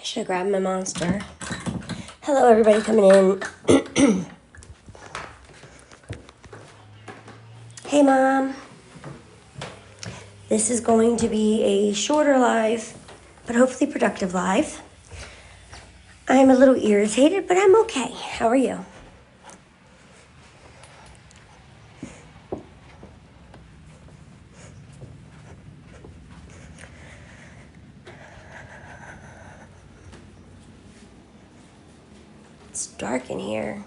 Should have grabbed my monster. Hello, everybody coming in. Hey, Mom. This is going to be a shorter live, but hopefully productive live. I'm a little irritated, but I'm okay. How are you? It's dark in here.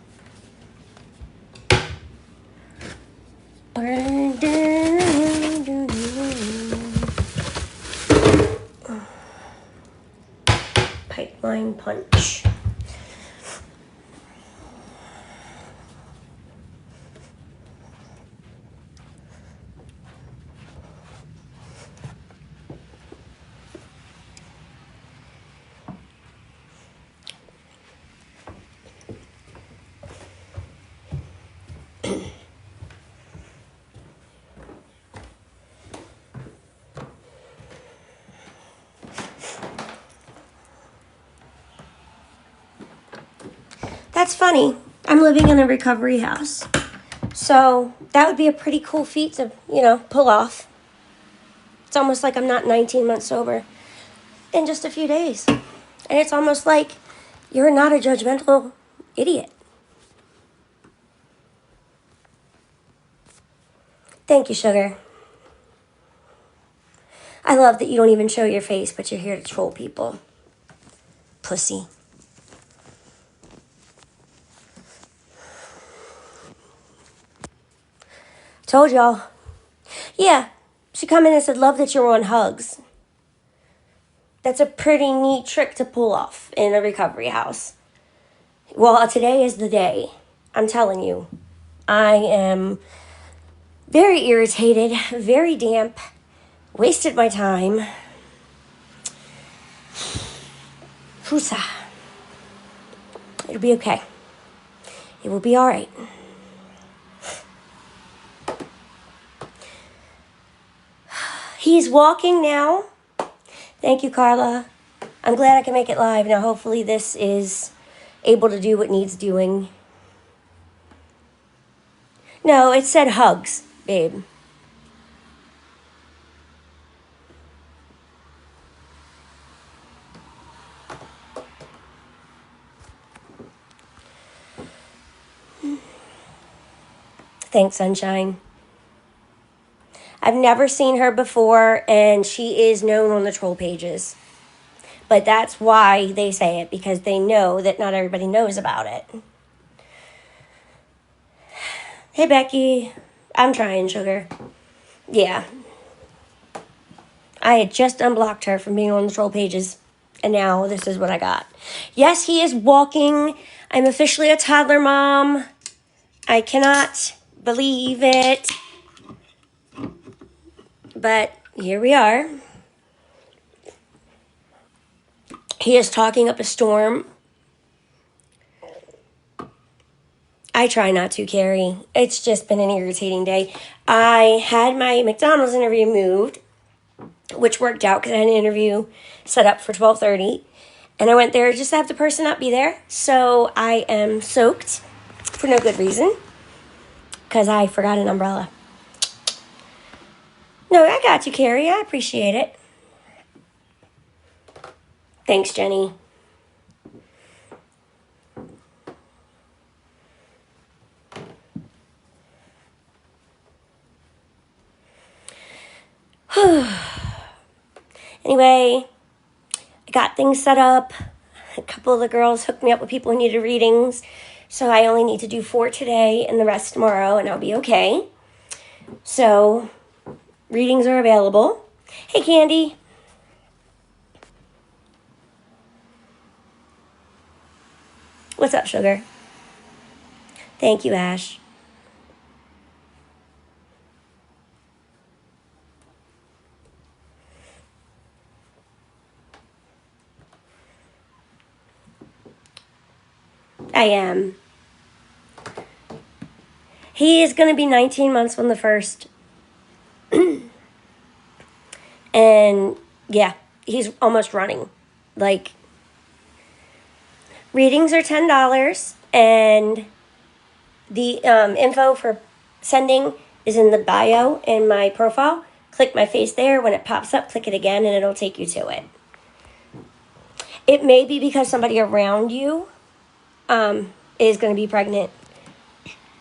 Pipeline punch. That's funny. I'm living in a recovery house. So that would be a pretty cool feat to, pull off. It's almost like I'm not 19 months sober in just a few days. And it's almost like you're not a judgmental idiot. Thank you, sugar. I love that you don't even show your face, but you're here to troll people. Pussy. Told y'all. Yeah, she come in and said, love that you're on hugs. That's a pretty neat trick to pull off in a recovery house. Well, today is the day. I'm telling you. I am very irritated, very damp, wasted my time. Fusa. It'll be okay. It will be all right. He's walking now. Thank you, Carla. I'm glad I can make it live. Now, hopefully this is able to do what needs doing. No, it said hugs, babe. Thanks, Sunshine. I've never seen her before, and she is known on the troll pages. But that's why they say it, because they know that not everybody knows about it. Hey, Becky. I'm trying, sugar. Yeah. I had just unblocked her from being on the troll pages, and now this is what I got. Yes, he is walking. I'm officially a toddler mom. I cannot believe it. But here we are. He is talking up a storm. I try not to, Carrie. It's just been an irritating day. I had my McDonald's interview moved, which worked out because I had an interview set up for 12:30. And I went there just to have the person not be there. So I am soaked for no good reason because I forgot an umbrella. No, I got you, Carrie. I appreciate it. Thanks, Jenny. Anyway, I got things set up. A couple of the girls hooked me up with people who needed readings. So I only need to do 4 today and the rest tomorrow, and I'll be okay. So readings are available. Hey, Candy. What's up, sugar? Thank you, Ash. I am. He is going to be 19 months from the 1st. And, yeah, he's almost running. Like, Readings are $10, and the info for sending is in the bio in my profile. Click my face there. When it pops up, click it again, and it'll take you to it. It may be because somebody around you is going to be pregnant.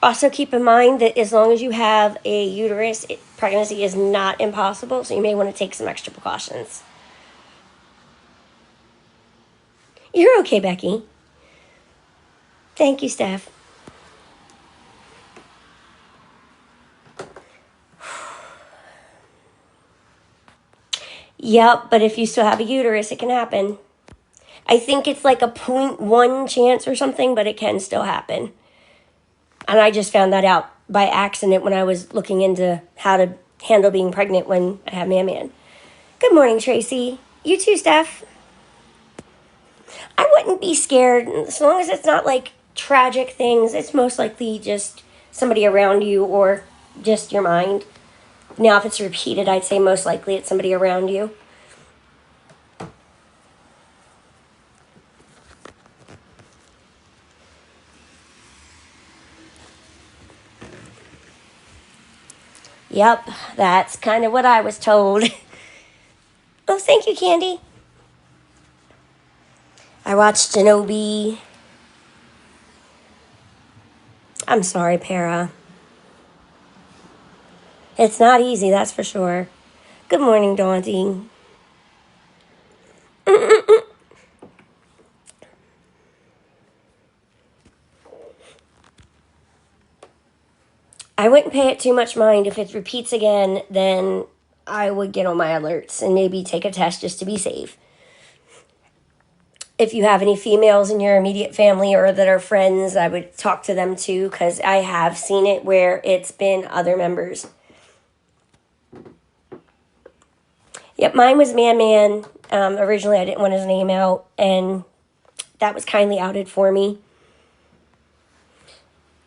Also, keep in mind that as long as you have a uterus, pregnancy is not impossible, so you may want to take some extra precautions. You're okay, Becky. Thank you, Steph. Yep, but if you still have a uterus, it can happen. I think it's like a 0.1 chance or something, but it can still happen. And I just found that out by accident when I was looking into how to handle being pregnant when I have Man. Good morning, Tracy. You too, Steph. I wouldn't be scared as long as it's not like tragic things. It's most likely just somebody around you or just your mind. Now, if it's repeated, I'd say most likely it's somebody around you. Yep, that's kind of what I was told. Oh, thank you, Candy. I watched Shinobi. I'm sorry, Para. It's not easy, that's for sure. Good morning, Daunting. I wouldn't pay it too much mind. If it repeats again, then I would get on my alerts and maybe take a test just to be safe. If you have any females in your immediate family or that are friends, I would talk to them too, because I have seen it where it's been other members. Yep, mine was Man. Originally, I didn't want his name out, and that was kindly outed for me.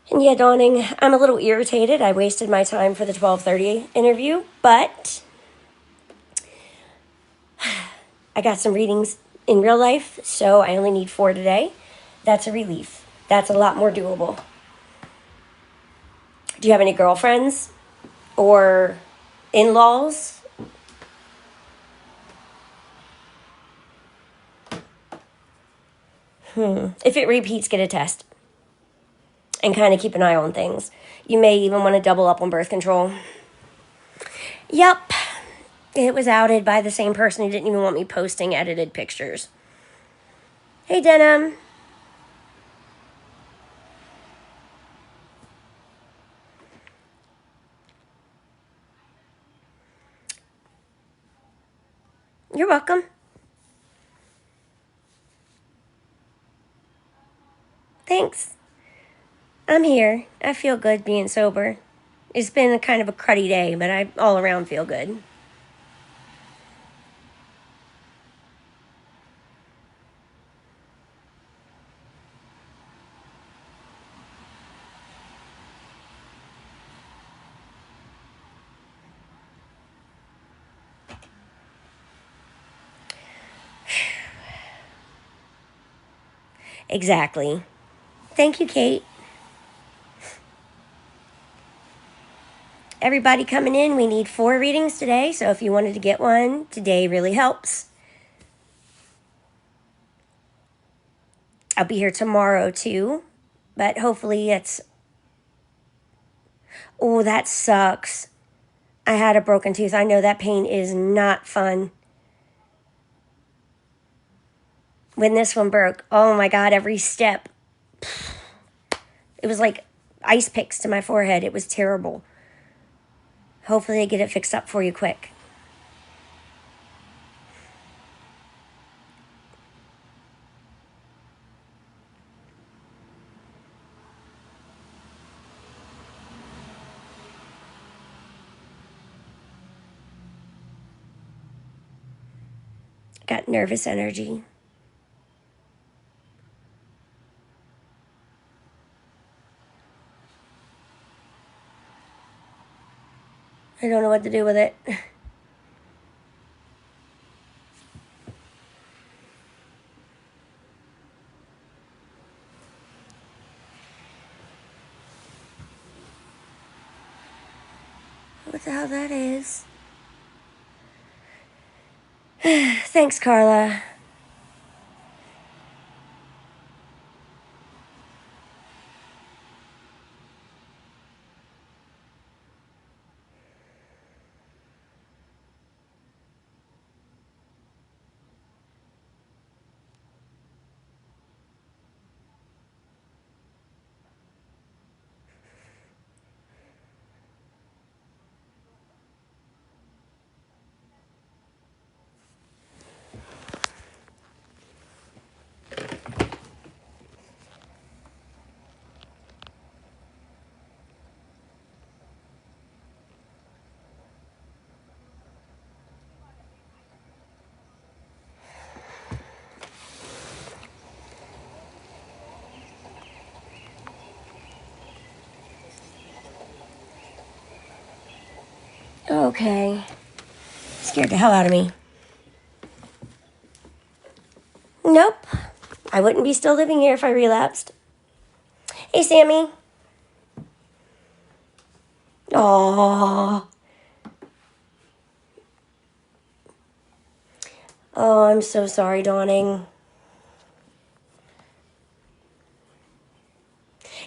And yeah, Dawning, I'm a little irritated. I wasted my time for the 12:30 interview, but I got some readings in real life, so I only need 4 today. That's a relief. That's a lot more doable. Do you have any girlfriends or in-laws? If it repeats, get a test. And kind of keep an eye on things. You may even want to double up on birth control. Yep. It was outed by the same person who didn't even want me posting edited pictures. Hey, Denim. You're welcome. Thanks. I'm here. I feel good being sober. It's been kind of a cruddy day, but I all around feel good. Exactly. Thank you, Kate. Everybody coming in, we need 4 readings today, so if you wanted to get one, today really helps. I'll be here tomorrow too, but hopefully it's... Oh, that sucks. I had a broken tooth. I know that pain is not fun. When this one broke, oh my God, every step. It was like ice picks to my forehead. It was terrible. Hopefully they get it fixed up for you quick. Got nervous energy. I don't know what to do with it. what the hell that is. Thanks, Carla. Okay. Scared the hell out of me. Nope. I wouldn't be still living here if I relapsed. Hey, Sammy. Aww. Oh, I'm so sorry, Dawning.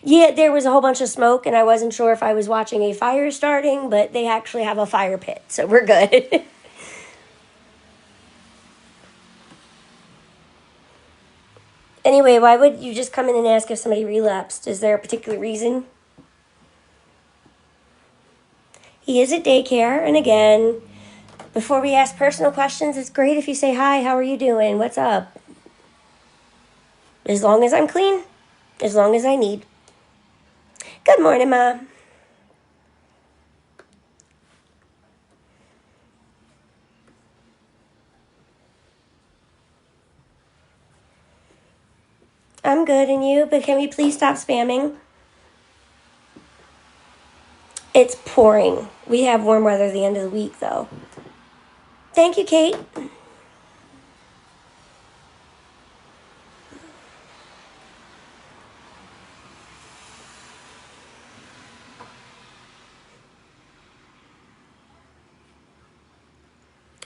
Yeah, there was a whole bunch of smoke, and I wasn't sure if I was watching a fire starting, but they actually have a fire pit, so we're good. Anyway, why would you just come in and ask if somebody relapsed? Is there a particular reason? He is at daycare, and again, before we ask personal questions, it's great if you say, hi, how are you doing? What's up? As long as I'm clean, as long as I need. Good morning, Ma. I'm good, and you? But can we please stop spamming? It's pouring. We have warm weather at the end of the week, though. Thank you, Kate.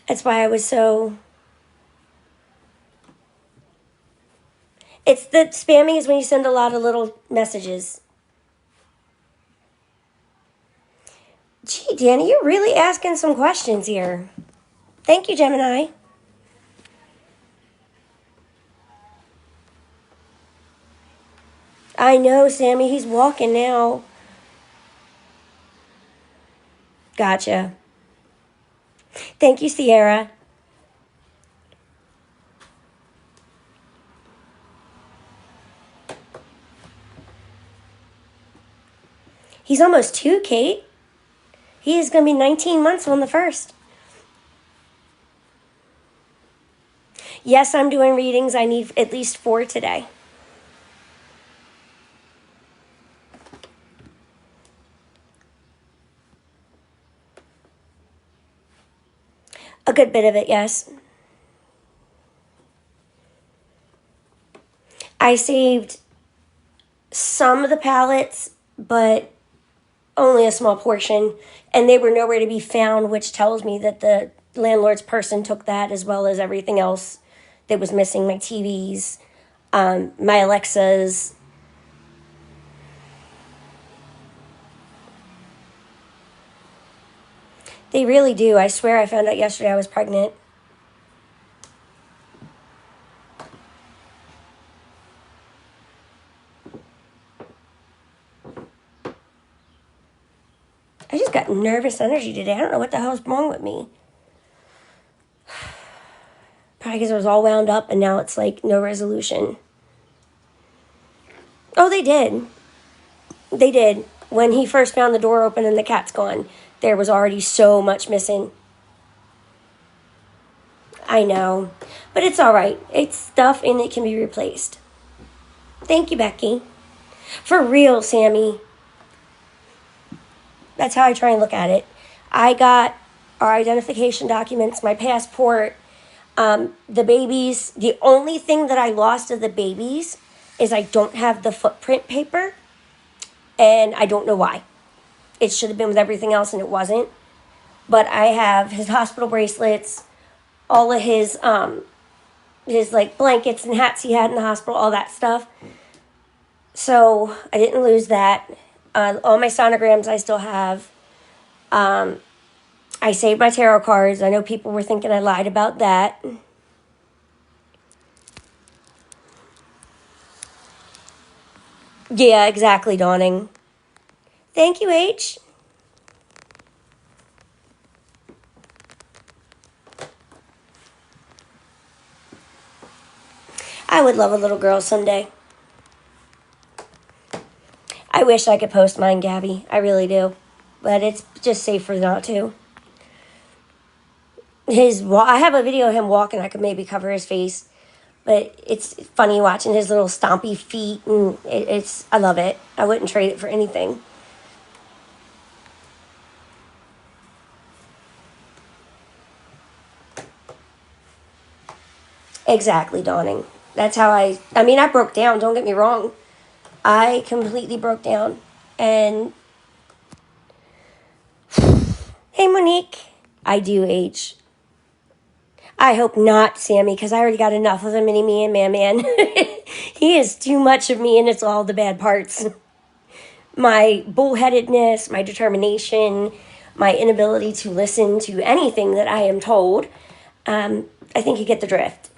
That's why I was so... It's the spamming is when you send a lot of little messages. Gee, Danny, you're really asking some questions here. Thank you, Gemini. I know, Sammy. He's walking now. Gotcha. Thank you, Sierra. He's almost 2, Kate. He is going to be 19 months on the 1st. Yes, I'm doing readings. I need at least 4 today. A good bit of it, yes. I saved some of the pallets, but only a small portion, and they were nowhere to be found, which tells me that the landlord's person took that as well as everything else that was missing, my TVs, my Alexas. They really do. I swear I found out yesterday I was pregnant. I just got nervous energy today. I don't know what the hell's wrong with me. Probably because I was all wound up and now it's like no resolution. Oh, they did. They did. When he first found the door open and the cat's gone, there was already so much missing. I know. But it's all right. It's stuff and it can be replaced. Thank you, Becky. For real, Sammy. That's how I try and look at it. I got our identification documents, my passport, the babies. The only thing that I lost of the babies is I don't have the footprint paper, and I don't know why. It should have been with everything else, and it wasn't. But I have his hospital bracelets, all of his like blankets and hats he had in the hospital, all that stuff. So I didn't lose that. All my sonograms I still have. I saved my tarot cards. I know people were thinking I lied about that. Yeah, exactly, Dawning. Thank you, H. I would love a little girl someday. I wish I could post mine, Gabby. I really do. But it's just safer not to. I have a video of him walking. I could maybe cover his face. But it's funny watching his little stompy feet. And I love it. I wouldn't trade it for anything. Exactly, Dawning. That's how I broke down. Don't get me wrong. I completely broke down. And hey, Monique. I do, H. I hope not, Sammy, because I already got enough of the mini-me and man. He is too much of me, and it's all the bad parts. My bullheadedness, my determination, my inability to listen to anything that I am told. I think you get the drift.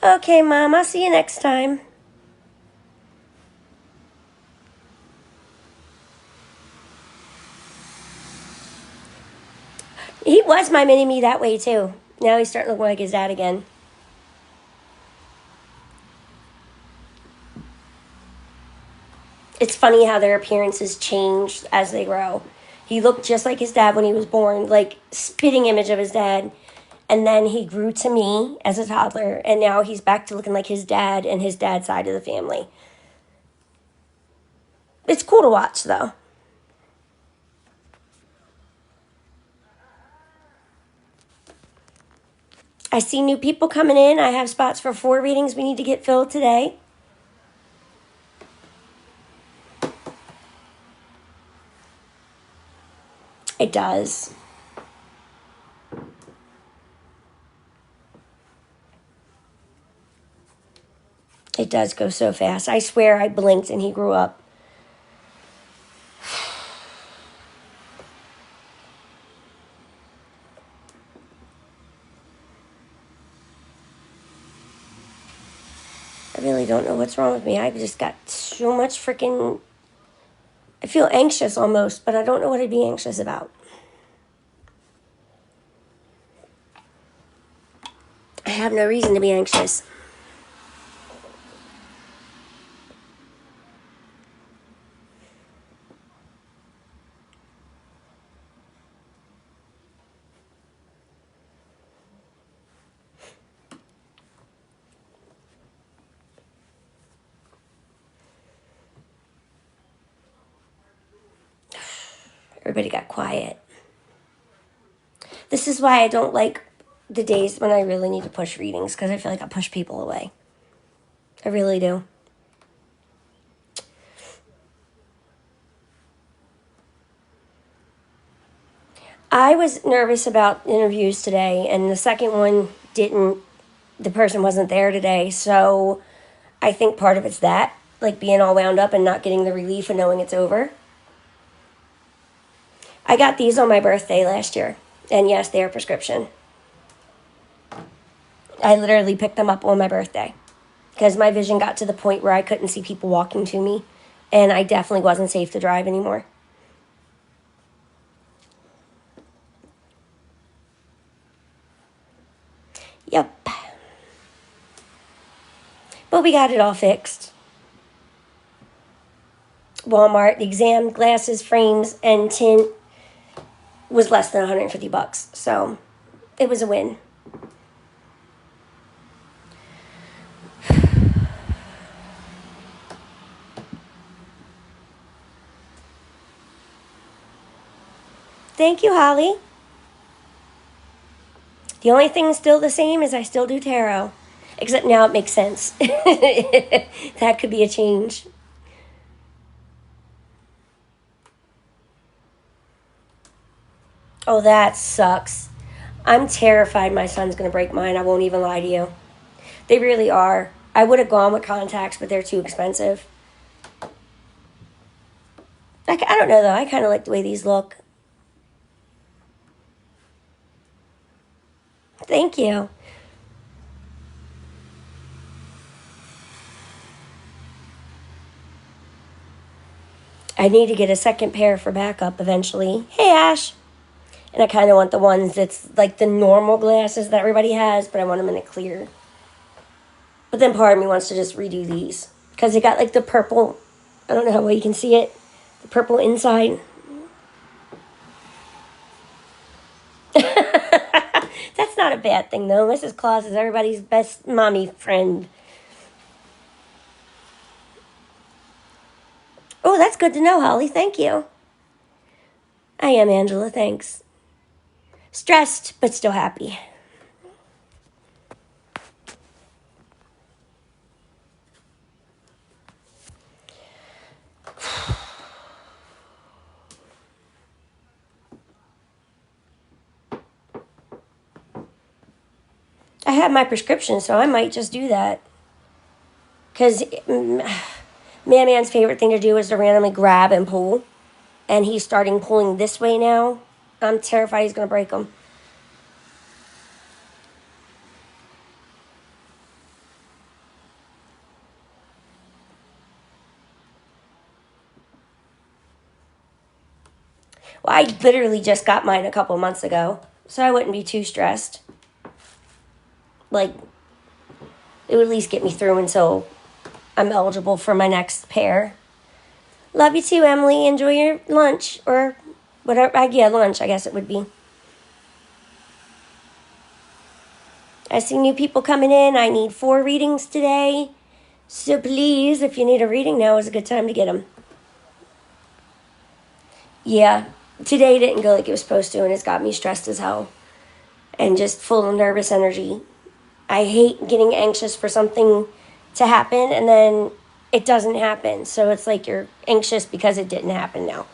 Okay, Mom, I'll see you next time. He was my mini-me that way, too. Now he's starting to look like his dad again. It's funny how their appearances change as they grow. He looked just like his dad when he was born, like spitting image of his dad. And then he grew to me as a toddler, and now he's back to looking like his dad and his dad's side of the family. It's cool to watch, though. I see new people coming in. I have spots for 4 readings we need to get filled today. It does. It does go so fast. I swear I blinked and he grew up. I really don't know what's wrong with me. I've just got so much freaking... I feel anxious almost, but I don't know what I'd be anxious about. I have no reason to be anxious. Everybody got quiet. This is why I don't like the days when I really need to push readings, because I feel like I push people away. I really do. I was nervous about interviews today, and the second one the person wasn't there today, so I think part of it's that, like being all wound up and not getting the relief of knowing it's over. I got these on my birthday last year, and yes, they are prescription. I literally picked them up on my birthday because my vision got to the point where I couldn't see people walking to me, and I definitely wasn't safe to drive anymore. Yep. But we got it all fixed. Walmart, the exam, glasses, frames, and tint was less than $150, so it was a win. Thank you, Holly. The only thing still the same is I still do tarot. Except now it makes sense. That could be a change. Oh, that sucks. I'm terrified my son's going to break mine. I won't even lie to you. They really are. I would have gone with contacts, but they're too expensive. I don't know, though. I kind of like the way these look. Thank you. I need to get a second pair for backup eventually. Hey, Ash. And I kind of want the ones that's like the normal glasses that everybody has, but I want them in a clear. But then part of me wants to just redo these. Because they got like the purple. I don't know how well you can see it. The purple inside. That's not a bad thing, though. Mrs. Claus is everybody's best mommy friend. Oh, that's good to know, Holly. Thank you. I am, Angela. Thanks. Stressed, but still happy. I have my prescription, so I might just do that. Because Man's favorite thing to do is to randomly grab and pull. And he's starting pulling this way now. I'm terrified he's going to break them. Well, I literally just got mine a couple months ago, so I wouldn't be too stressed. Like, it would at least get me through until I'm eligible for my next pair. Love you too, Emily. Enjoy your lunch, or whatever. Yeah, lunch, I guess it would be. I see new people coming in. I need 4 readings today. So please, if you need a reading, now is a good time to get them. Yeah, today didn't go like it was supposed to, and it's got me stressed as hell. And just full of nervous energy. I hate getting anxious for something to happen, and then it doesn't happen. So it's like you're anxious because it didn't happen now.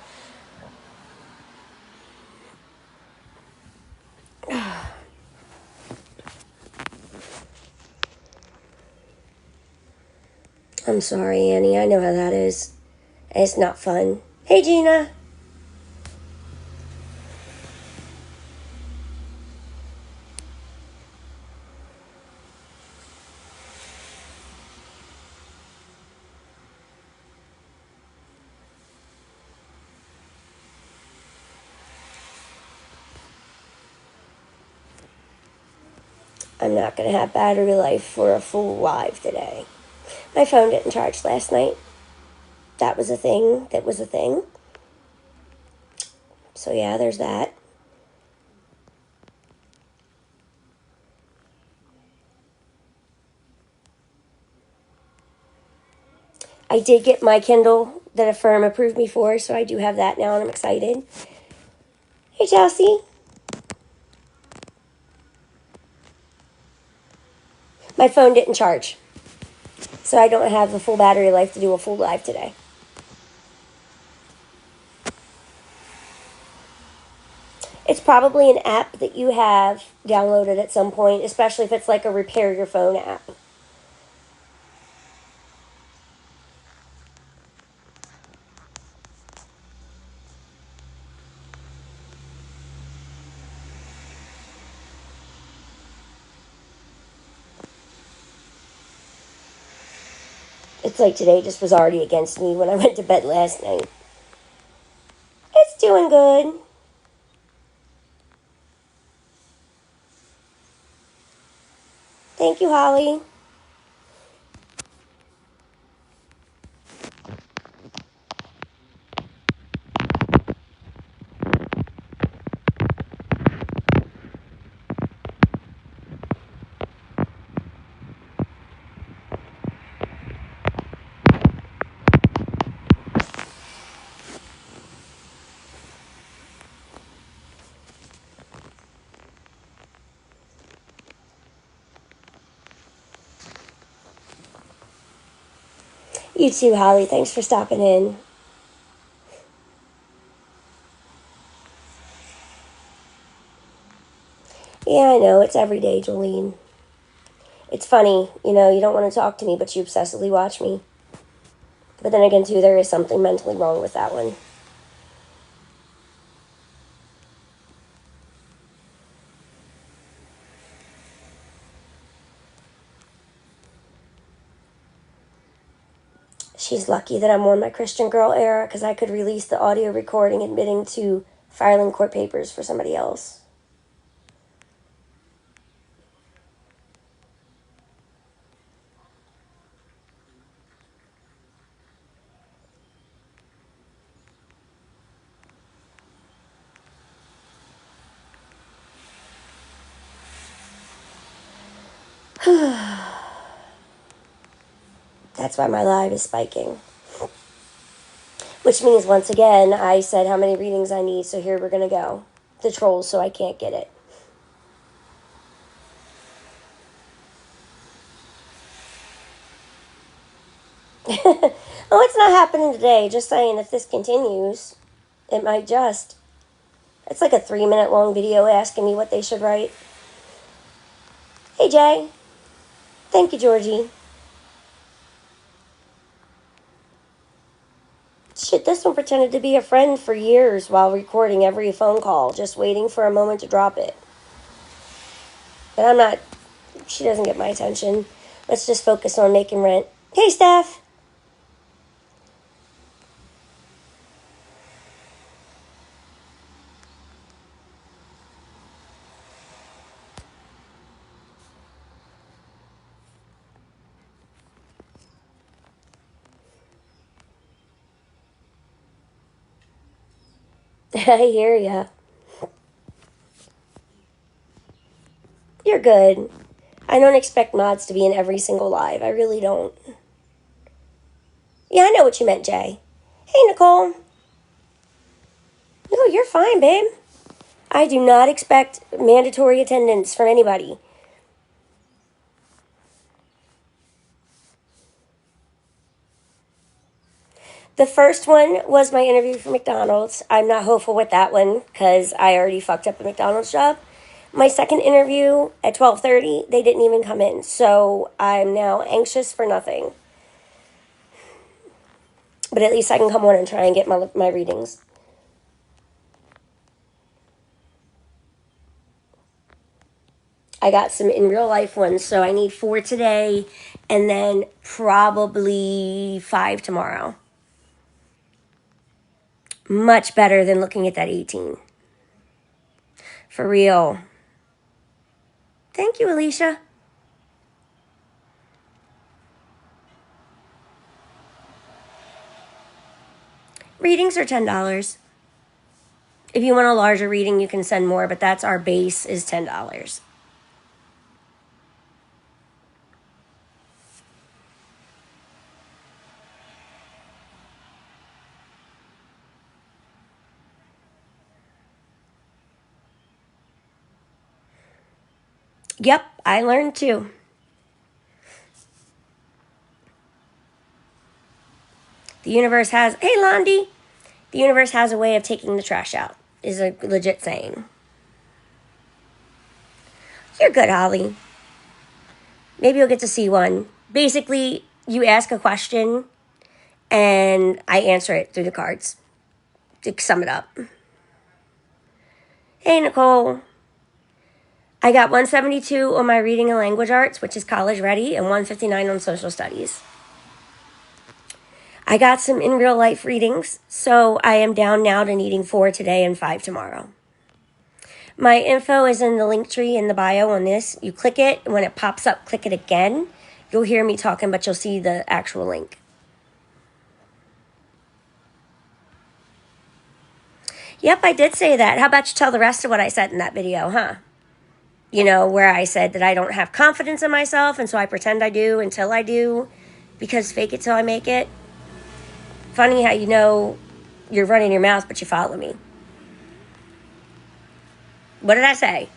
I'm sorry, Annie. I know how that is. It's not fun. Hey, Gina. I'm not going to have battery life for a full live today. My phone didn't charge last night. That was a thing. So yeah, there's that. I did get my Kindle that a firm approved me for, so I do have that now, and I'm excited. Hey, Chelsea. My phone didn't charge, so I don't have the full battery life to do a full live today. It's probably an app that you have downloaded at some point, especially if it's like a repair your phone app. It's like today just was already against me when I went to bed last night. It's doing good. Thank you, Holly. You too, Holly. Thanks for stopping in. Yeah, I know. It's every day, Jolene. It's funny, you don't want to talk to me, but you obsessively watch me. But then again, too, there is something mentally wrong with that one. She's lucky that I'm on my Christian Girl era because I could release the audio recording admitting to filing court papers for somebody else. That's why my live is spiking. Which means, once again, I said how many readings I need, so here we're going to go. The trolls, so I can't get it. Oh, it's not happening today. Just saying, if this continues, it might just. It's like a 3-minute long video asking me what they should write. Hey, Jay. Thank you, Georgie. Shit, this one pretended to be a friend for years while recording every phone call, just waiting for a moment to drop it. But I'm not. She doesn't get my attention. Let's just focus on making rent. Hey, Steph. I hear ya. You're good. I don't expect mods to be in every single live. I really don't. Yeah, I know what you meant, Jay. Hey, Nicole. No, you're fine, babe. I do not expect mandatory attendance from anybody. The first one was my interview for McDonald's. I'm not hopeful with that one because I already fucked up the McDonald's job. My second interview at 12:30, they didn't even come in. So I'm now anxious for nothing. But at least I can come on and try and get my readings. I got some in real life ones, so I need 4 today and then probably 5 tomorrow. Much better than looking at that 18. For real. Thank you, Alicia. Readings are $10. If you want a larger reading, you can send more, but that's our base is $10. Yep, I learned too. The universe has, hey, Londi, the universe has a way of taking the trash out, is a legit saying. You're good, Holly. Maybe you'll get to see one. Basically, you ask a question, and I answer it through the cards. To sum it up. Hey, Nicole. I got 172 on my reading and language arts, which is college ready, and 159 on social studies. I got some in real life readings, so I am down now to needing 4 today and 5 tomorrow. My info is in the link tree in the bio on this. You click it, and when it pops up, click it again. You'll hear me talking, but you'll see the actual link. Yep, I did say that. How about you tell the rest of what I said in that video, huh? Where I said that I don't have confidence in myself, and so I pretend I do until I do, because fake it till I make it. Funny how you're running your mouth, but you follow me. What did I say?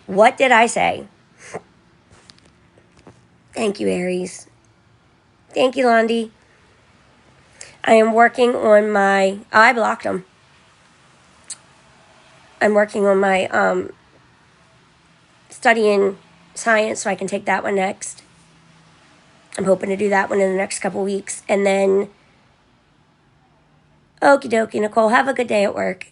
What did I say? Thank you, Aries. Thank you, Londi. I am working on my, I blocked them. I'm working on my studying science so I can take that one next. I'm hoping to do that one in the next couple weeks. And then, okie dokie, Nicole, have a good day at work.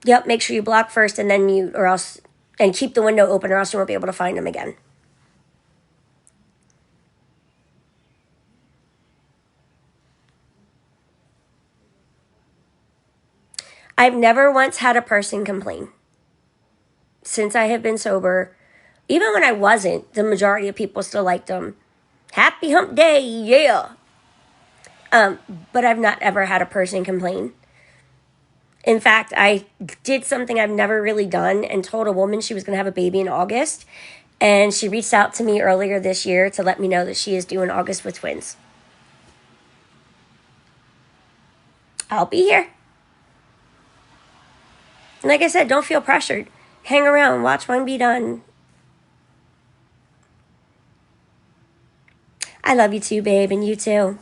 Yep, make sure you block first and then mute, or else, and keep the window open, or else you won't be able to find them again. I've never once had a person complain since I have been sober. Even when I wasn't, the majority of people still liked them. Happy hump day, yeah. But I've not ever had a person complain. In fact, I did something I've never really done and told a woman she was going to have a baby in August. And she reached out to me earlier this year to let me know that she is due in August with twins. I'll be here. And like I said, don't feel pressured. Hang around, watch one be done. I love you too, babe, and you too.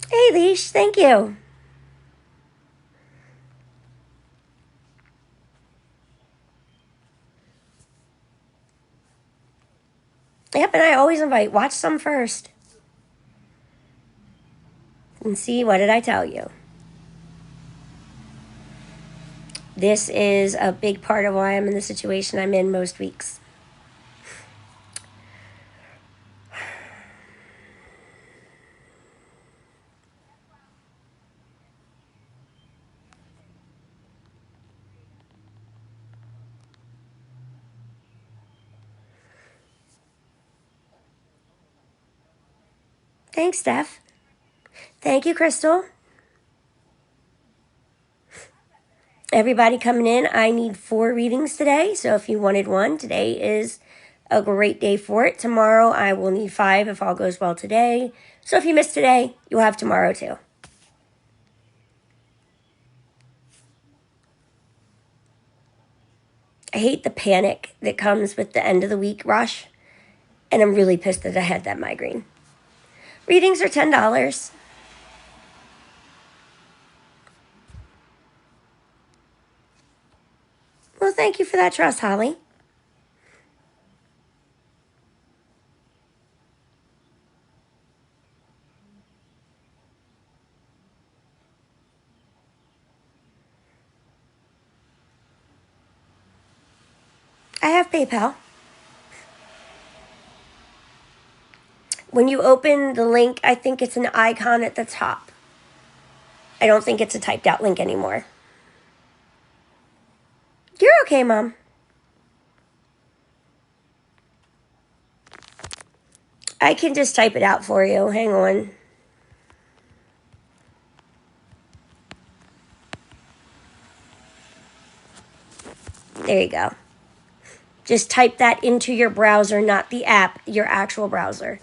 Hey, Leash, thank you. Yep, and I always invite, watch some first. And see, what did I tell you? This is a big part of why I'm in the situation I'm in most weeks. Thanks, Steph. Thank you, Crystal. Everybody coming in, I need 4 readings today. So if you wanted one, today is a great day for it. Tomorrow, I will need 5 if all goes well today. So if you miss today, you'll have tomorrow too. I hate the panic that comes with the end of the week rush. And I'm really pissed that I had that migraine. Readings are $10. Well, thank you for that trust, Holly. I have PayPal. When you open the link, I think it's an icon at the top. I don't think it's a typed out link anymore. You're okay, Mom. I can just type it out for you. Hang on. There you go. Just type that into your browser, not the app, your actual browser.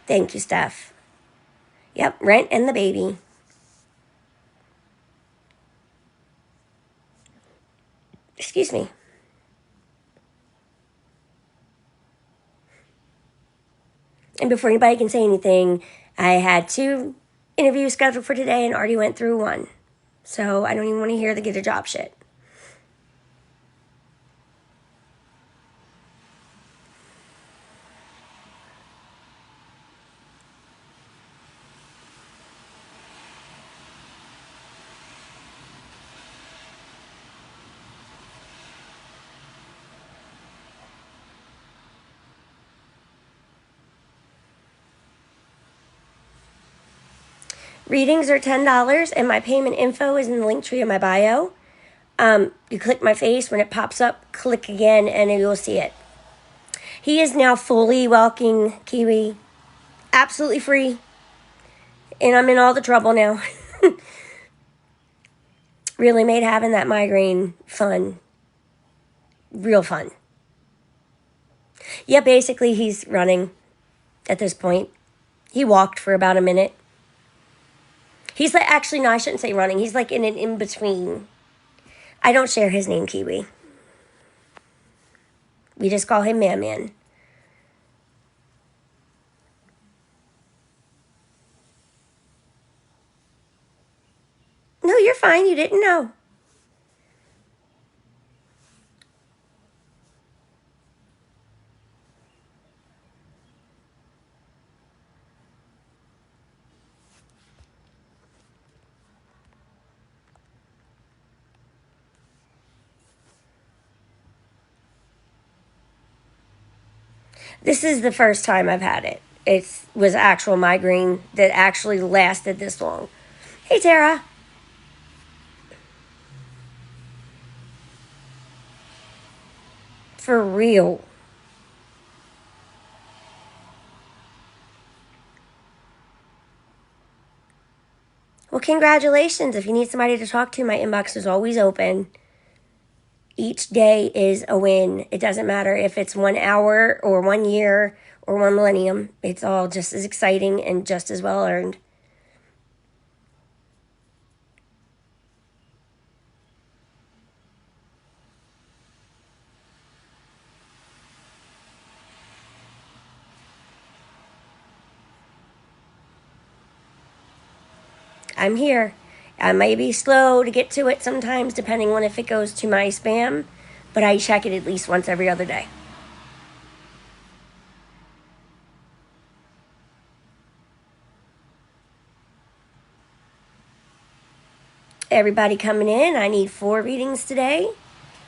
Thank you, Steph. Yep, rent and the baby. Excuse me. And before anybody can say anything, I had 2 interviews scheduled for today and already went through 1. So I don't even want to hear the get a job shit. Readings are $10, and my payment info is in the link tree in my bio. You click my face. When it pops up, click again, and you'll see it. He is now fully walking, Kiwi. Absolutely free. And I'm in all the trouble now. Really made having that migraine fun. Real fun. Yeah, basically he's running at this point. He walked for about a minute. He's like, actually, no, I shouldn't say running. He's like in an in-between. I don't share his name, Kiwi. We just call him Man Man. No, you're fine. You didn't know. This is the first time I've had it. It was actual migraine that actually lasted this long. Hey, Tara. For real. Well, congratulations. If you need somebody to talk to, my inbox is always open. Each day is a win. It doesn't matter if it's 1 hour or 1 year or 1 millennium. It's all just as exciting and just as well earned. I'm here. I may be slow to get to it sometimes, depending on if it goes to my spam, but I check it at least once every other day. Everybody coming in, I need 4 readings today.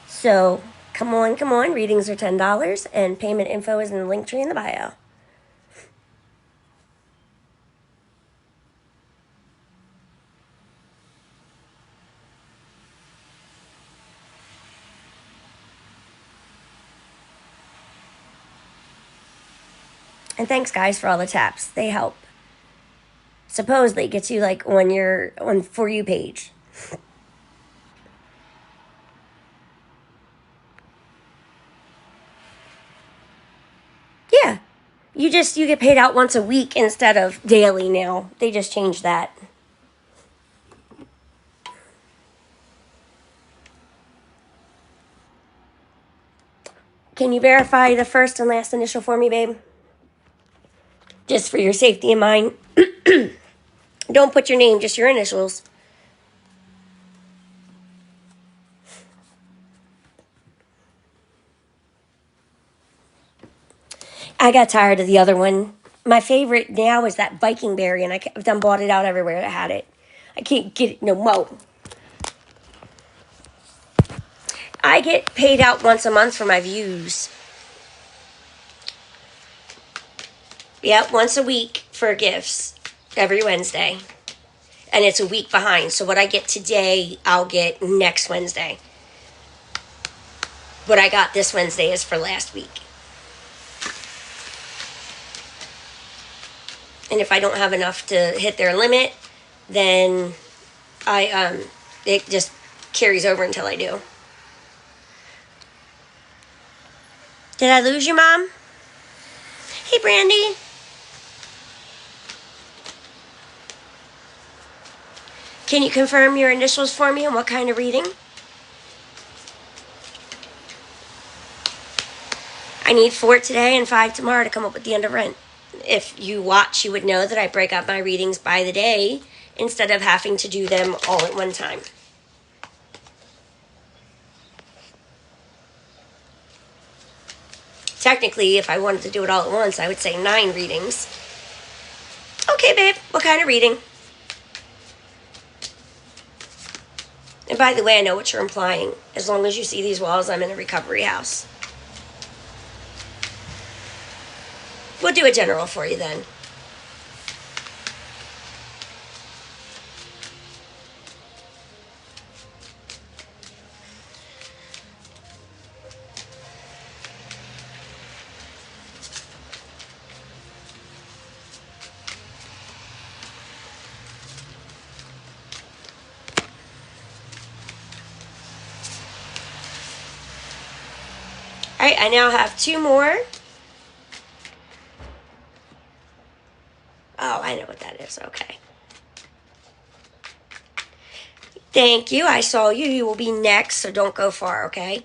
So come on, come on. Readings are $10, and payment info is in the link tree in the bio. And thanks, guys, for all the taps. They help. Supposedly gets you like on your For You page. Yeah. You get paid out once a week instead of daily now. They just changed that. Can you verify the first and last initial for me, babe? Just for your safety and mine. Don't put your name, just your initials. I got tired of the other one. My favorite now is that Viking berry, and I've done bought it out everywhere that had it. I can't get it no more. I get paid out once a month for my views. Yep, once a week for gifts every Wednesday. And it's a week behind. So what I get today, I'll get next Wednesday. What I got this Wednesday is for last week. And if I don't have enough to hit their limit, then it just carries over until I do. Did I lose you, Mom? Hey, Brandy. Can you confirm your initials for me and what kind of reading? I need 4 today and 5 tomorrow to come up with the end of rent. If you watch, you would know that I break up my readings by the day instead of having to do them all at one time. Technically, if I wanted to do it all at once, I would say 9 readings. Okay, babe, what kind of reading? And by the way, I know what you're implying. As long as you see these walls, I'm in a recovery house. We'll do a general for you then. right, I now have 2 more. Oh, I know what that is. Okay. Thank you. I saw you. You will be next, so don't go far, okay?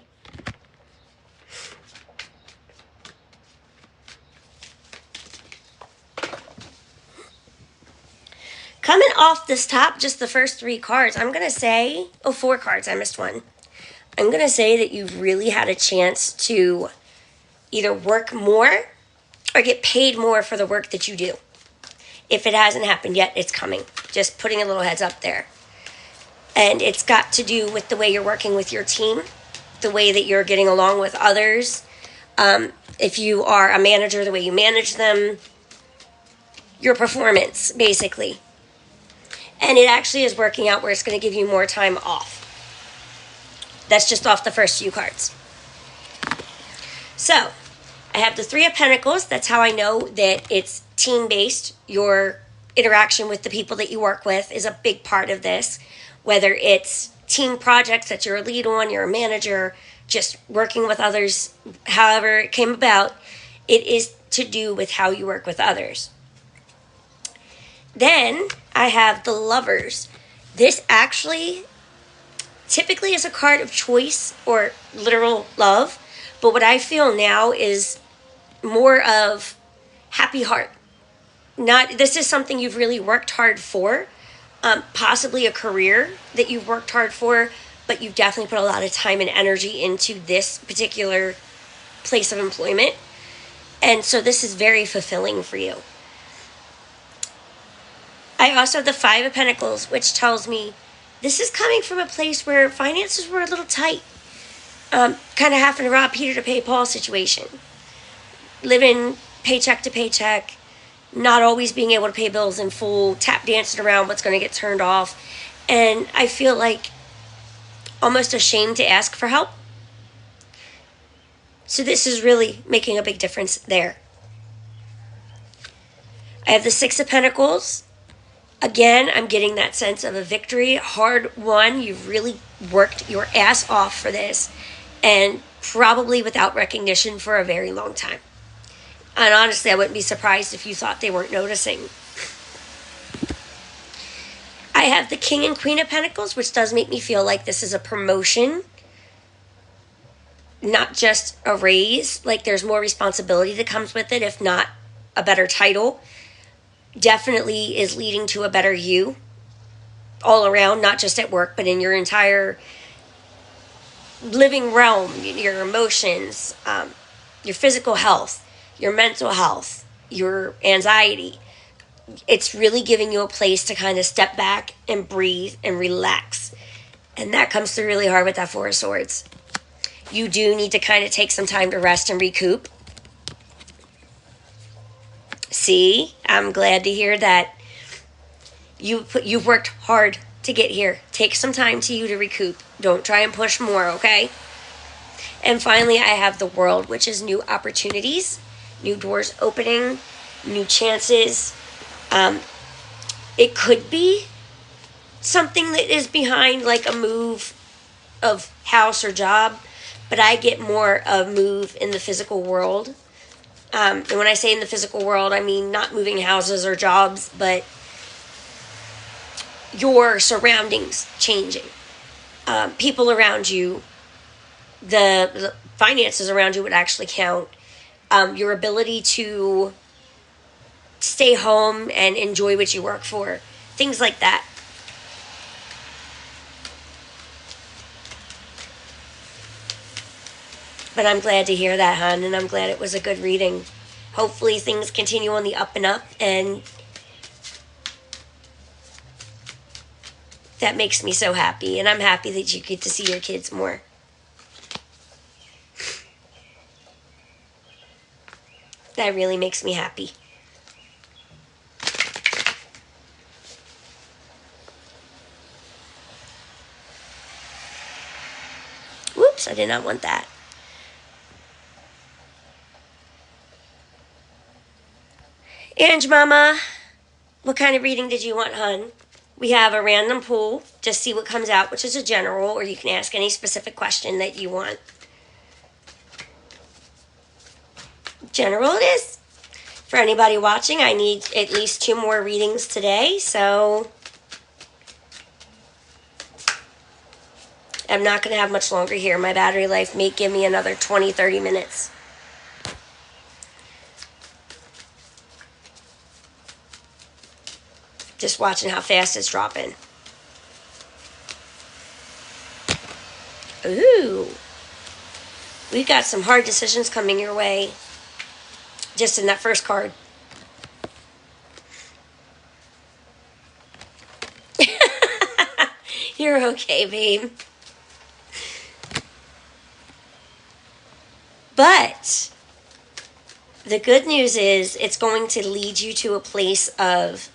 Coming off this top, just the first 3 cards, I'm going to say, 4 cards, I missed one. I'm going to say that you've really had a chance to either work more or get paid more for the work that you do. If it hasn't happened yet, it's coming. Just putting a little heads up there. And it's got to do with the way you're working with your team, the way that you're getting along with others. If you are a manager, the way you manage them, your performance, basically. And it actually is working out where it's going to give you more time off. That's just off the first few cards. So, I have the 3 of Pentacles. That's how I know that it's team-based. Your interaction with the people that you work with is a big part of this. Whether it's team projects that you're a lead on, you're a manager, just working with others, however it came about, it is to do with how you work with others. Then I have the Lovers. This actually typically is a card of choice or literal love, but what I feel now is more of happy heart. This is something you've really worked hard for, possibly a career that you've worked hard for, but you've definitely put a lot of time and energy into this particular place of employment. And so this is very fulfilling for you. I also have the 5 of Pentacles, which tells me this is coming from a place where finances were a little tight. Kind of having to rob Peter to pay Paul situation. Living paycheck to paycheck, not always being able to pay bills in full, tap dancing around what's going to get turned off. And I feel like almost ashamed to ask for help. So this is really making a big difference there. I have the 6 of Pentacles. Again, I'm getting that sense of a victory, hard won. You've really worked your ass off for this, and probably without recognition for a very long time. And honestly, I wouldn't be surprised if you thought they weren't noticing. I have the King and Queen of Pentacles, which does make me feel like this is a promotion, not just a raise. Like there's more responsibility that comes with it, if not a better title. Definitely is leading to a better you all around, not just at work, but in your entire living realm, your emotions, your physical health, your mental health, your anxiety. It's really giving you a place to kind of step back and breathe and relax. And that comes through really hard with that 4 of Swords. You do need to kind of take some time to rest and recoup. See, I'm glad to hear that you've worked hard to get here. Take some time to you to recoup. Don't try and push more, okay? And finally, I have the World, which is new opportunities, new doors opening, new chances. It could be something that is behind, like a move of house or job, but I get more a move in the physical world. And when I say in the physical world, I mean not moving houses or jobs, but your surroundings changing. People around you, the finances around you would actually count. Your ability to stay home and enjoy what you work for. Things like that. But I'm glad to hear that, hon, and I'm glad it was a good reading. Hopefully things continue on the up and up, and that makes me so happy. And I'm happy that you get to see your kids more. That really makes me happy. Whoops, I did not want that. Ange Mama, what kind of reading did you want, hun? We have a random pool. Just see what comes out, which is a general, or you can ask any specific question that you want. general it is. For anybody watching, I need at least 2 more readings today, so I'm not going to have much longer here. My battery life may give me another 20, 30 minutes. Just watching how fast it's dropping. Ooh. We've got some hard decisions coming your way just in that first card. You're okay, babe. But the good news is it's going to lead you to a place of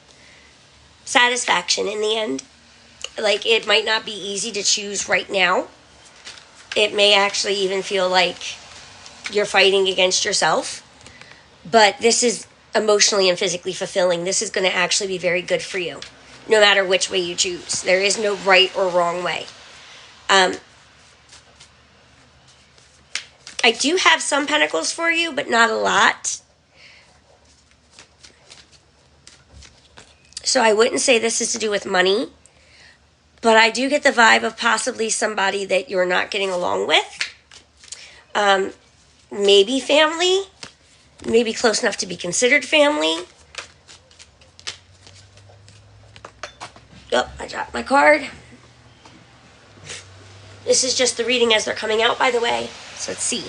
satisfaction in the end. Like, it might not be easy to choose right now. It may actually even feel like you're fighting against yourself. But this is emotionally and physically fulfilling. This is going to actually be very good for you, no matter which way you choose. There is no right or wrong way. I do have some pentacles for you, but not a lot. So I wouldn't say this is to do with money. But I do get the vibe of possibly somebody that you're not getting along with. Maybe family. Maybe close enough to be considered family. Oh, I dropped my card. This is just the reading as they're coming out, by the way. So let's see.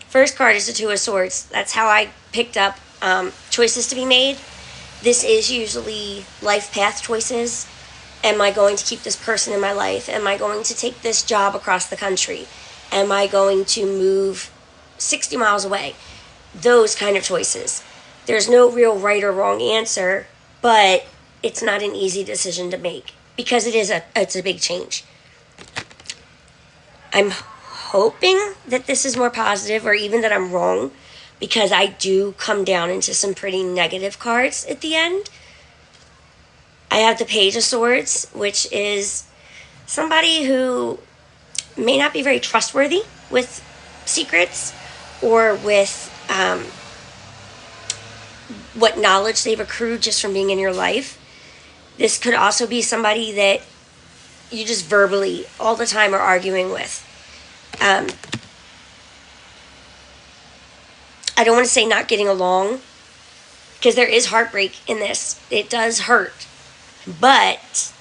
First card is the Two of Swords. That's how I picked up choices to be made. This is usually life path choices. Am I going to keep this person in my life? Am I going to take this job across the country? Am I going to move 60 miles away? Those kind of choices. There's no real right or wrong answer, but it's not an easy decision to make because it's a big change. I'm hoping that this is more positive, or even that I'm wrong, because I do come down into some pretty negative cards at the end. I have the Page of Swords, which is somebody who may not be very trustworthy with secrets or with what knowledge they've accrued just from being in your life. This could also be somebody that you just verbally all the time are arguing with. I don't want to say not getting along, because there is heartbreak in this. It does hurt. But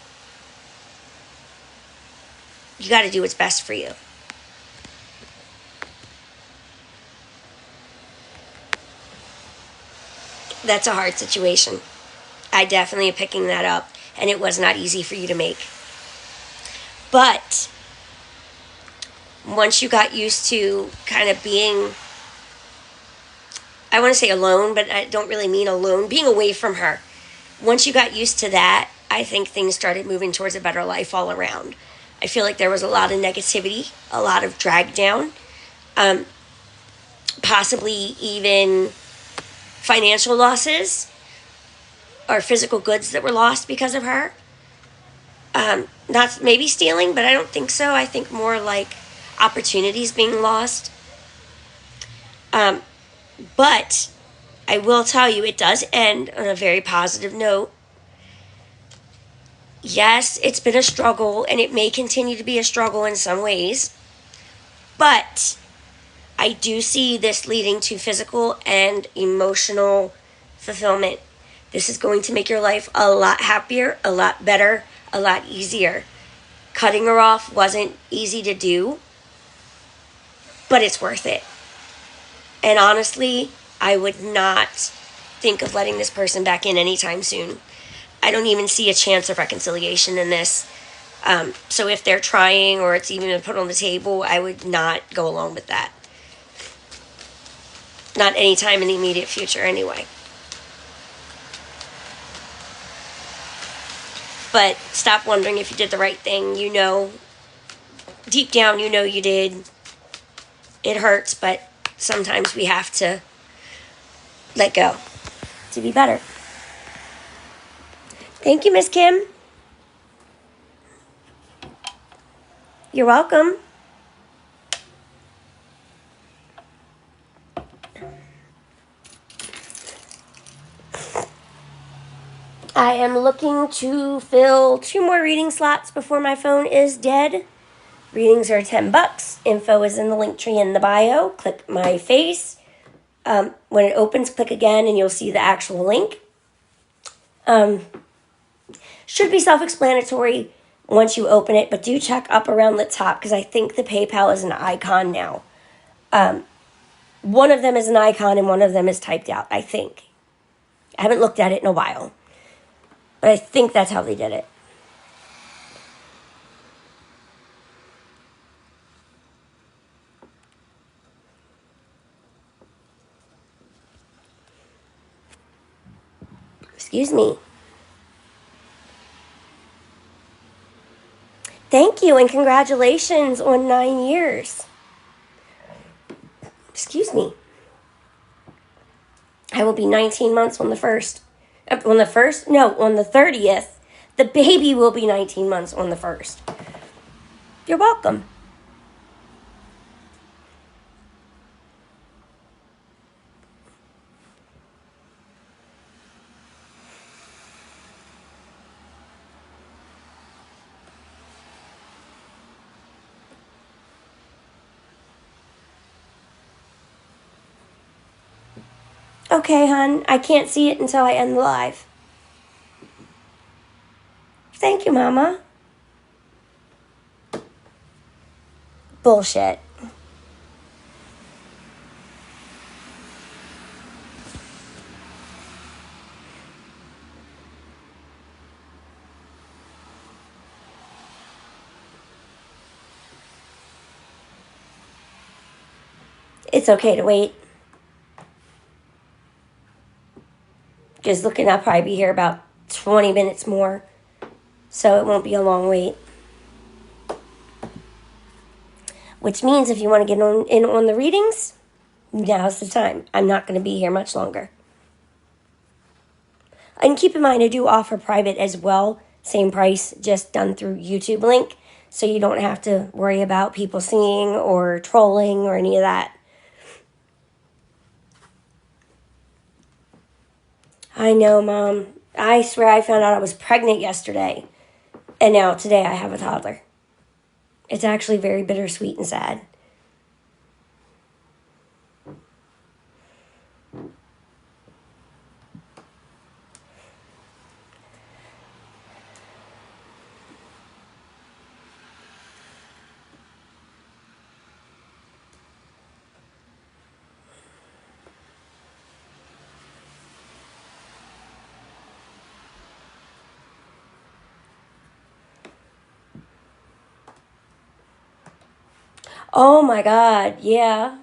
you got to do what's best for you. That's a hard situation. I definitely am picking that up, and it was not easy for you to make. But once you got used to kind of being, I want to say alone, but I don't really mean alone, being away from her. Once you got used to that, I think things started moving towards a better life all around. I feel like there was a lot of negativity, a lot of drag down, possibly even financial losses or physical goods that were lost because of her. Not maybe stealing, but I don't think so. I think more like opportunities being lost. But I will tell you, it does end on a very positive note. Yes, it's been a struggle, and it may continue to be a struggle in some ways. But I do see this leading to physical and emotional fulfillment. This is going to make your life a lot happier, a lot better, a lot easier. Cutting her off wasn't easy to do, but it's worth it. And honestly, I would not think of letting this person back in anytime soon. I don't even see a chance of reconciliation in this. So if they're trying, or it's even been put on the table, I would not go along with that. Not anytime in the immediate future anyway. But stop wondering if you did the right thing. You know, deep down, you know you did. It hurts, but sometimes we have to let go to be better. Thank you, Miss Kim. You're welcome. I am looking to fill 2 more reading slots before my phone is dead. Readings are $10. Info is in the link tree in the bio. Click my face. When it opens, click again and you'll see the actual link. Should be self-explanatory once you open it, but do check up around the top because I think the PayPal is an icon now. One of them is an icon and one of them is typed out, I think. I haven't looked at it in a while, but I think that's how they did it. Excuse me. Thank you and congratulations on 9 years. Excuse me. I will be 19 months on the 1st. On the 1st? No, on the 30th. The baby will be 19 months on the 1st. You're welcome. Okay, hon. I can't see it until I end the live. Thank you, Mama. Bullshit. It's okay to wait. Just looking, I'll probably be here about 20 minutes more, so it won't be a long wait. Which means if you want to get in on the readings, now's the time. I'm not going to be here much longer. And keep in mind, I do offer private as well. Same price, just done through YouTube link, so you don't have to worry about people seeing or trolling or any of that. I know, Mom. I swear I found out I was pregnant yesterday. And now today I have a toddler. It's actually very bittersweet and sad. Oh my God, yeah.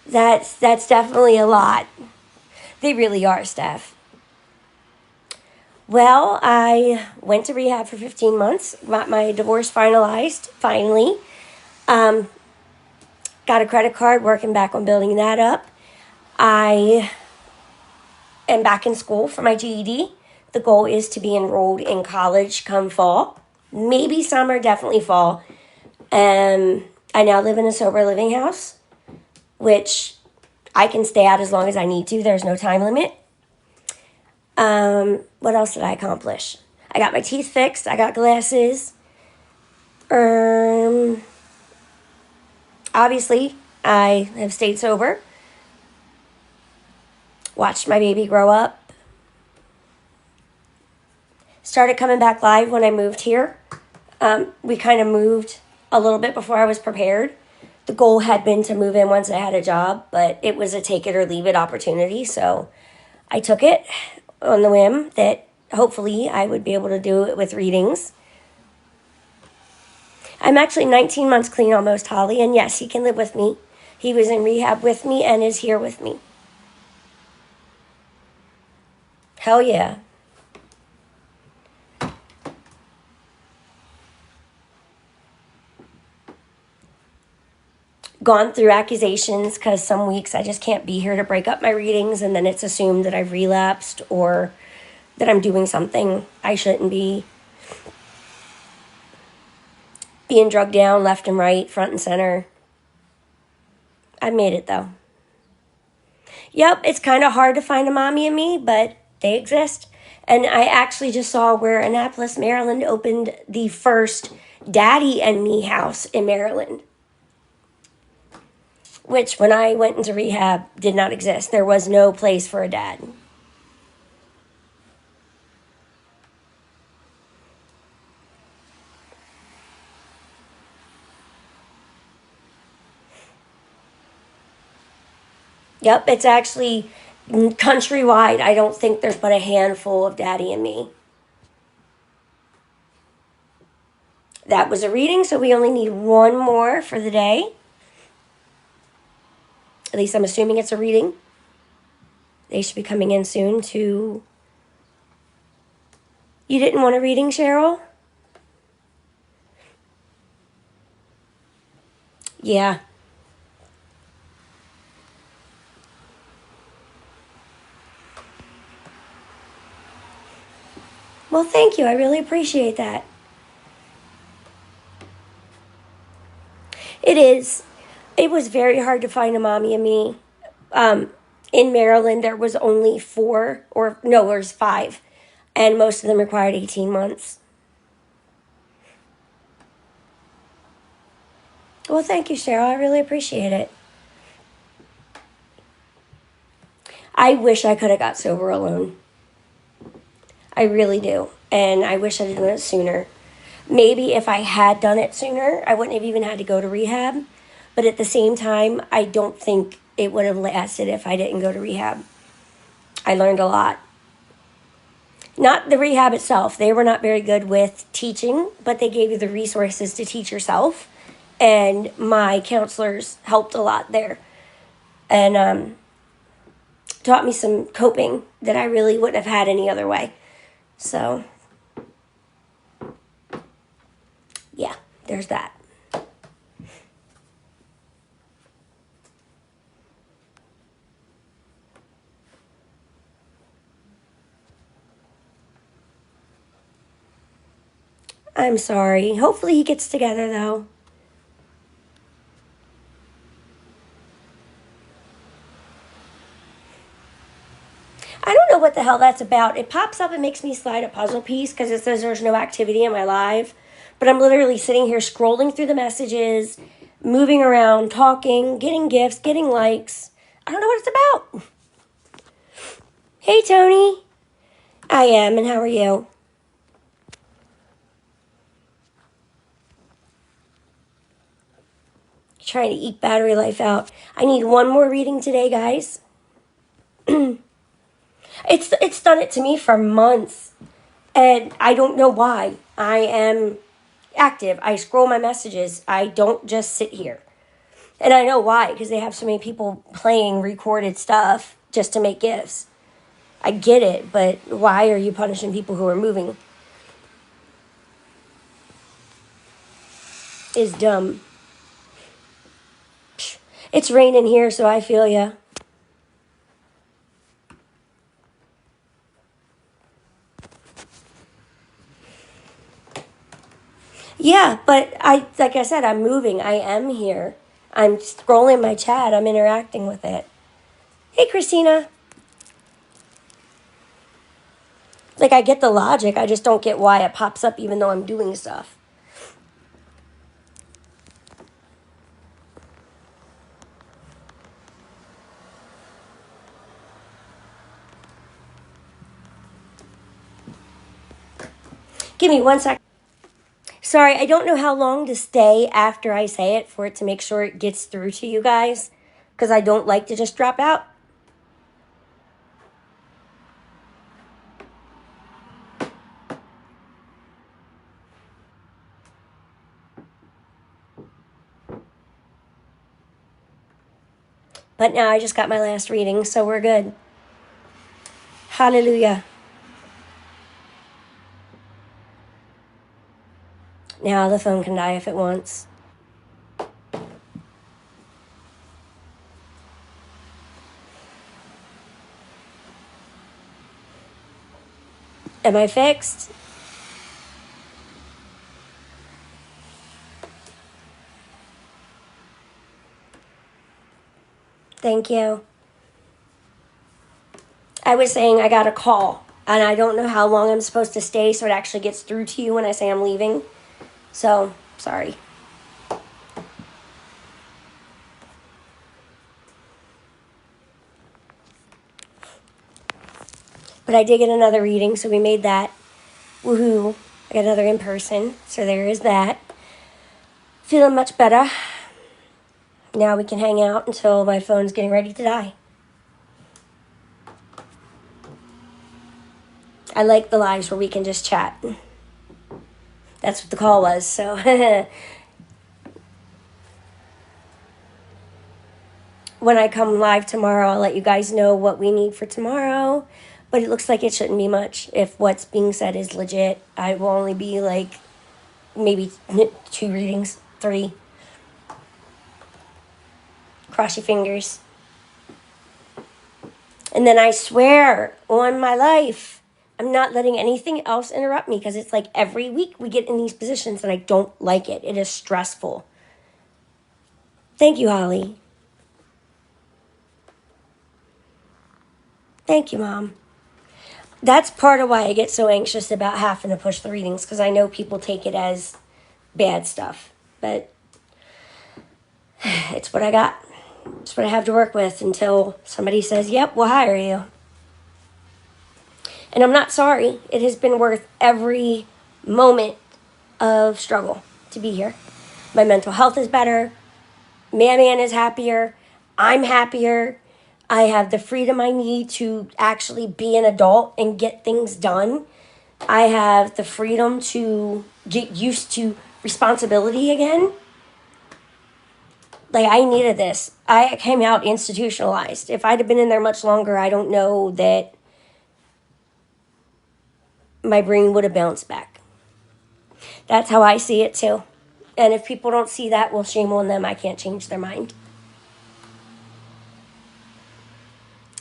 That's definitely a lot. They really are, Steph. Well, I went to rehab for 15 months, got my divorce finalized, finally. Got a credit card, working back on building that up. I am back in school for my GED. The goal is to be enrolled in college come fall. Maybe summer, definitely fall. I now live in a sober living house, which I can stay out as long as I need to. There's no time limit. What else did I accomplish? I got my teeth fixed. I got glasses. Obviously, I have stayed sober. Watched my baby grow up. Started coming back live when I moved here. We kind of moved a little bit before I was prepared. The goal had been to move in once I had a job, but it was a take it or leave it opportunity, so I took it on the whim that hopefully I would be able to do it with readings. I'm actually 19 months clean almost, Holly, and yes, he can live with me. He was in rehab with me and is here with me. Hell yeah. Gone through accusations because some weeks I just can't be here to break up my readings, and then it's assumed that I've relapsed or that I'm doing something I shouldn't be. being drugged down left and right, front and center. I made it though. Yep, it's kind of hard to find a mommy and me, but they exist. And I actually just saw where Annapolis, Maryland opened the first Daddy and Me house in Maryland, which when I went into rehab did not exist. There was no place for a dad. Yep, it's actually countrywide. I don't think there's but a handful of Daddy and Me. That was a reading, so we only need one more for the day. At least I'm assuming it's a reading. They should be coming in soon to... You didn't want a reading, Cheryl? Yeah. Well, thank you. I really appreciate that. It is. It was very hard to find a mommy and me. In Maryland, there was only 4, or no, there was 5, and most of them required 18 months. Well, thank you, Cheryl. I really appreciate it. I wish I could have got sober alone. I really do. And I wish I had done it sooner. Maybe if I had done it sooner, I wouldn't have even had to go to rehab. But at the same time, I don't think it would have lasted if I didn't go to rehab. I learned a lot. Not the rehab itself. They were not very good with teaching, but they gave you the resources to teach yourself. And my counselors helped a lot there. And taught me some coping that I really wouldn't have had any other way. So, yeah, there's that. I'm sorry. Hopefully he gets together, though. I don't know what the hell that's about. It pops up and makes me slide a puzzle piece because it says there's no activity in my live. But I'm literally sitting here scrolling through the messages, moving around, talking, getting gifts, getting likes. I don't know what it's about. Hey, Tony. I am, and how are you? Trying to eke battery life out. I need one more reading today, guys. It's done it to me for months, and I don't know why. I am active. I scroll my messages. I don't just sit here. And I know why, because they have so many people playing recorded stuff just to make gifts. I get it, but why are you punishing people who are moving? Is dumb. It's raining here, so I feel ya. Yeah, but like I said, I'm moving. I am here. I'm scrolling my chat. I'm interacting with it. Hey, Christina. Like, I get the logic. I just don't get why it pops up even though I'm doing stuff. Give me 1 sec. Sorry, I don't know how long to stay after I say it for it to make sure it gets through to you guys, because I don't like to just drop out. But now I just got my last reading, so we're good. Hallelujah. Now the phone can die if it wants. Am I fixed? Thank you. I was saying I got a call, and I don't know how long I'm supposed to stay, so it actually gets through to you when I say I'm leaving. So, sorry. But I did get another reading, so we made that. Woohoo. I got another in person, so there is that. Feeling much better. Now we can hang out until my phone's getting ready to die. I like the lives where we can just chat. That's what the call was, so. When I come live tomorrow, I'll let you guys know what we need for tomorrow. But it looks like it shouldn't be much. If what's being said is legit, I will only be like maybe 2 readings, 3. Cross your fingers. And then I swear on my life, I'm not letting anything else interrupt me, because it's like every week we get in these positions and I don't like it. It is stressful. Thank you, Holly. Thank you, Mom. That's part of why I get so anxious about having to push the readings, because I know people take it as bad stuff. But it's what I got. It's what I have to work with until somebody says, yep, we'll hire you. And I'm not sorry. It has been worth every moment of struggle to be here. My mental health is better. Man is happier. I'm happier. I have the freedom I need to actually be an adult and get things done. I have the freedom to get used to responsibility again. Like, I needed this. I came out institutionalized. If I'd have been in there much longer, I don't know that my brain would have bounced back. That's how I see it too. And if people don't see that, well, shame on them. I can't change their mind.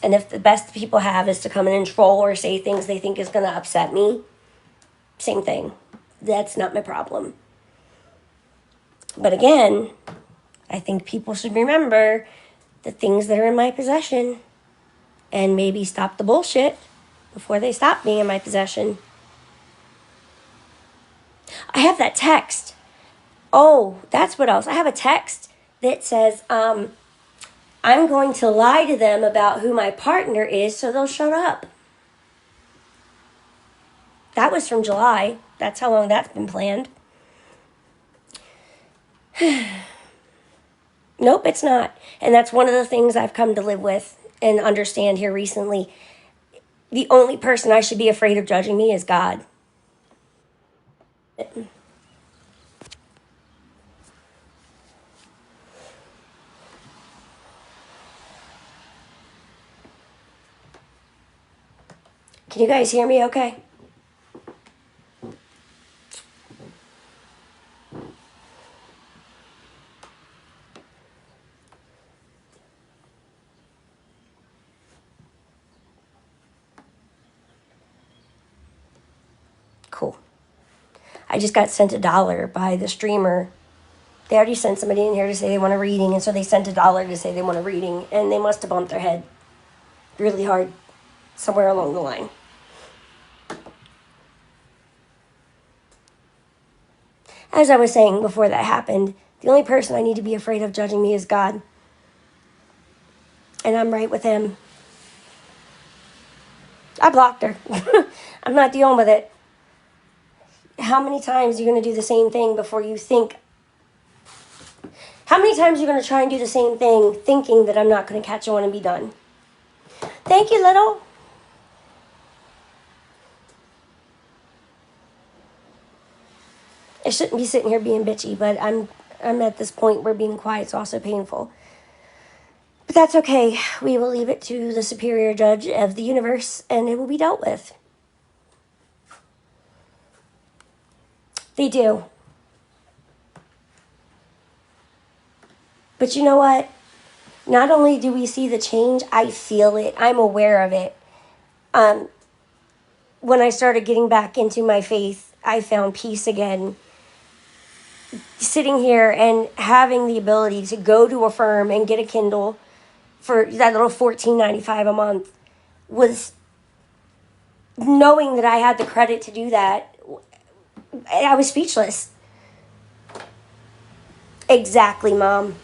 And if the best people have is to come in and troll or say things they think is going to upset me, same thing. That's not my problem. But again, I think people should remember the things that are in my possession and maybe stop the bullshit before they stop being in my possession. I have that text. Oh, that's what else. I have a text that says, I'm going to lie to them about who my partner is so they'll shut up. That was from July. That's how long that's been planned. Nope, it's not. And that's one of the things I've come to live with and understand here recently. The only person I should be afraid of judging me is God. Can you guys hear me okay? Cool. I just got sent $1 by the streamer. They already sent somebody in here to say they want a reading, and so they sent $1 to say they want a reading, and they must have bumped their head really hard somewhere along the line. As I was saying before that happened, the only person I need to be afraid of judging me is God. And I'm right with him. I blocked her. I'm not dealing with it. How many times are you going to do the same thing before you think? How many times are you going to try and do the same thing thinking that I'm not going to catch on and be done? Thank you, little. I shouldn't be sitting here being bitchy, but I'm at this point where being quiet's also painful. But that's okay. We will leave it to the superior judge of the universe, and it will be dealt with. They do. But you know what? Not only do we see the change, I feel it. I'm aware of it. When I started getting back into my faith, I found peace again. Sitting here and having the ability to go to a firm and get a Kindle for that little $14.95 a month was knowing that I had the credit to do that. I was speechless. Exactly, Mom.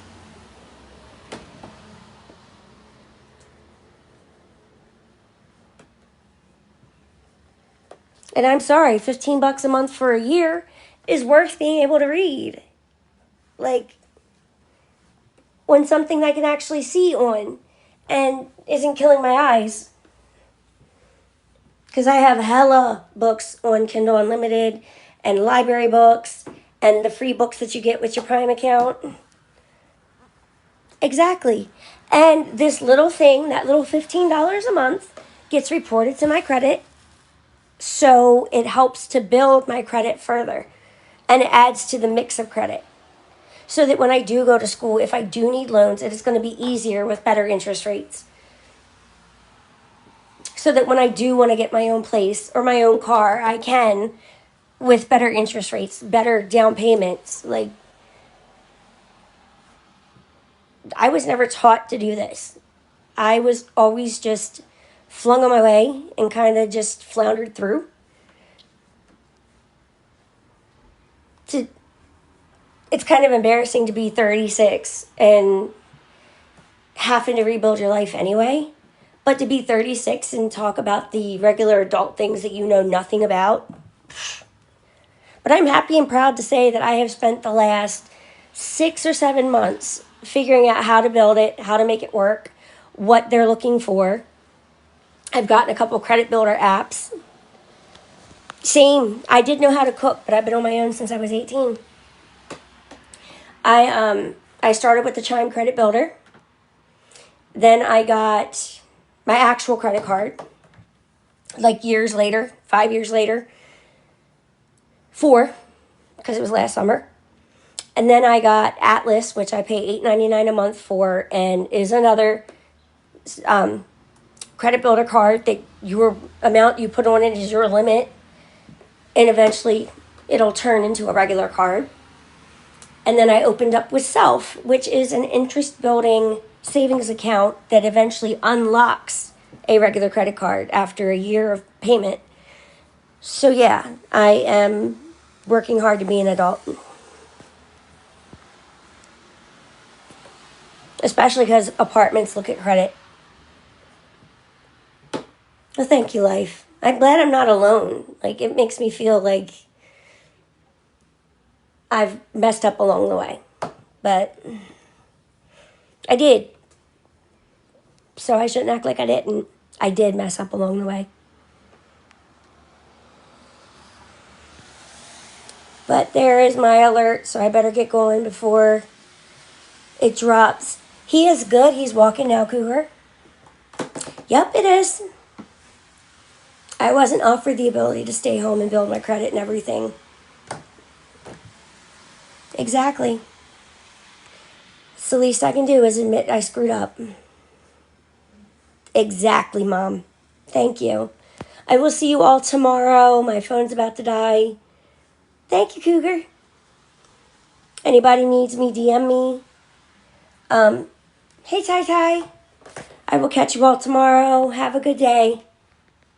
And I'm sorry, $15 a month for a year is worth being able to read. Like, on something I can actually see on and isn't killing my eyes. Because I have hella books on Kindle Unlimited and library books and the free books that you get with your Prime account. Exactly. And this little thing, that little $15 a month, gets reported to my credit. So it helps to build my credit further. And it adds to the mix of credit. So that when I do go to school, if I do need loans, it is going to be easier with better interest rates. So that when I do want to get my own place or my own car, I can with better interest rates, better down payments. Like, I was never taught to do this. I was always just flung on my way and kind of just floundered through. It's kind of embarrassing to be 36 and having to rebuild your life anyway. But to be 36 and talk about the regular adult things that you know nothing about. But I'm happy and proud to say that I have spent the last 6 or 7 months figuring out how to build it, how to make it work, what they're looking for. I've gotten a couple credit builder apps. Same. I did know how to cook, but I've been on my own since I was 18. I started with the Chime Credit Builder. Then I got my actual credit card, like years later, 5 years later. 4, because it was last summer. And then I got Atlas, which I pay $8.99 a month for, and is another credit builder card that your amount you put on it is your limit. And eventually it'll turn into a regular card. And then I opened up with Self, which is an interest-building savings account that eventually unlocks a regular credit card after a year of payment. So yeah, I am working hard to be an adult. Especially because apartments look at credit. Well, thank you, life. I'm glad I'm not alone. Like, it makes me feel like I've messed up along the way. But I did. So I shouldn't act like I didn't. I did mess up along the way. But there is my alert, so I better get going before it drops. He is good. He's walking now, Cougar. Yep, it is. I wasn't offered the ability to stay home and build my credit and everything. Exactly. It's the least I can do is admit I screwed up. Exactly, Mom. Thank you. I will see you all tomorrow. My phone's about to die. Thank you, Cougar. Anybody needs me, DM me. Hey, Tai Tai. I will catch you all tomorrow. Have a good day.